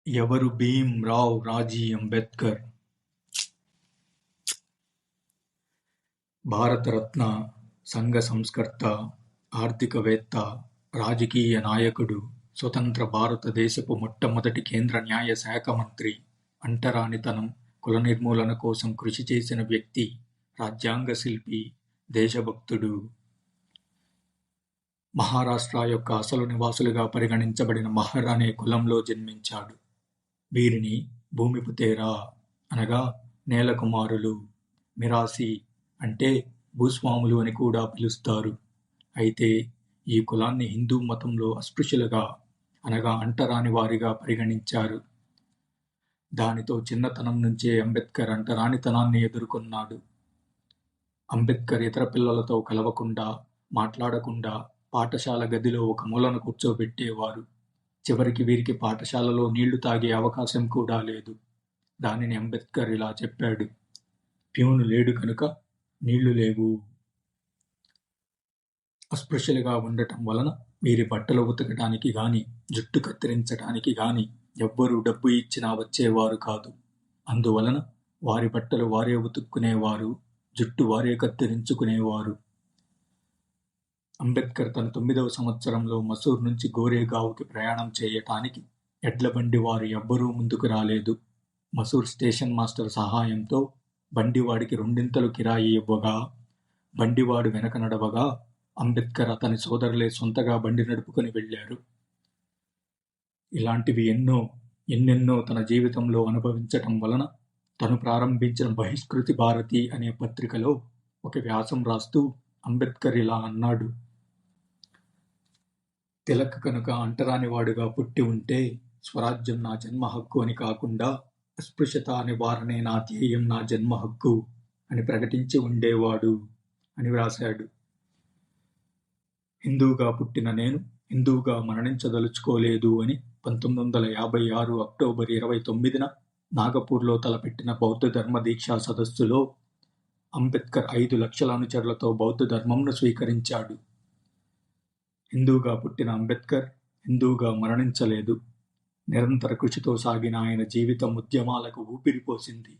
ఎవరు భీమ్ రావ్ రాజీ అంబేద్కర్? భారతరత్న, సంఘ సంస్కర్త, ఆర్థికవేత్త, రాజకీయ నాయకుడు, స్వతంత్ర భారతదేశపు మొట్టమొదటి కేంద్ర న్యాయ శాఖ మంత్రి, అంటరానితనం, కుల నిర్మూలన కోసం కృషి చేసిన వ్యక్తి, రాజ్యాంగ శిల్పి, దేశభక్తుడు. మహారాష్ట్ర యొక్క అసలు నివాసులుగా పరిగణించబడిన మహర్ అనే కులంలో జన్మించాడు. వీరిని భూమిపుతేరా అనగా నేలకుమారులు, మిరాసి అంటే భూస్వాములు అని కూడా పిలుస్తారు. అయితే ఈ కులాన్ని హిందూ మతంలో అస్పృశ్యులుగా అనగా అంటరాని వారిగా పరిగణించారు. దానితో చిన్నతనం నుంచే అంబేద్కర్ అంటరానితనాన్ని ఎదుర్కొన్నాడు. అంబేద్కర్ ఇతర పిల్లలతో కలవకుండా, మాట్లాడకుండా పాఠశాల గదిలో ఒక మూలన కూర్చోబెట్టేవారు. చివరికి వీరికి పాఠశాలలో నీళ్లు తాగే అవకాశం కూడా లేదు. దానిని అంబేద్కర్ ఇలా చెప్పాడు: ప్యూను లేడు కనుక నీళ్లు లేవు. అస్పృశ్యులుగా ఉండటం వలన వీరి బట్టలు ఉతకటానికి గాని, జుట్టు కత్తిరించటానికి గాని ఎవ్వరూ డబ్బు ఇచ్చినా వచ్చేవారు కాదు. అందువలన వారి బట్టలు వారే ఉతుక్కునేవారు, జుట్టు వారే కత్తిరించుకునేవారు. అంబేద్కర్ తన 9వ సంవత్సరంలో మసూర్ నుంచి గోరేగావ్కి ప్రయాణం చేయటానికి ఎడ్లబండి వారు ఎవ్వరూ ముందుకు రాలేదు. మసూర్ స్టేషన్ మాస్టర్ సహాయంతో బండివాడికి 2 కిరాయి ఇవ్వగా, బండివాడు వెనక నడవగా అంబేద్కర్ అతని సోదరులే సొంతగా బండి నడుపుకొని వెళ్లారు. ఇలాంటివి ఎన్నెన్నో తన జీవితంలో అనుభవించటం వలన తను ప్రారంభించిన బహిష్కృతి భారతి అనే పత్రికలో ఒక వ్యాసం రాస్తూ అంబేద్కర్ ఇలా అన్నాడు: తిలక్ కనుక అంటరానివాడుగా పుట్టి ఉంటే స్వరాజ్యం నా జన్మ హక్కు అని కాకుండా అస్పృశ్యత నివారణే నా ధ్యేయం, నా జన్మ హక్కు అని ప్రకటించి ఉండేవాడు అని వ్రాశాడు. హిందూగా పుట్టిన నేను హిందూగా మరణించదలుచుకోలేదు అని 1956 అక్టోబర్ 29న నాగపూర్లో తలపెట్టిన బౌద్ధ ధర్మ దీక్షా సదస్సులో అంబేద్కర్ 5 లక్షల అనుచరులతో బౌద్ధ ధర్మంను స్వీకరించాడు. హిందూగా పుట్టిన అంబేద్కర్ హిందూగా మరణించలేదు. నిరంతర కృషితో సాగిన ఆయన జీవితం ఉద్యమాలకు ఊపిరిపోసింది.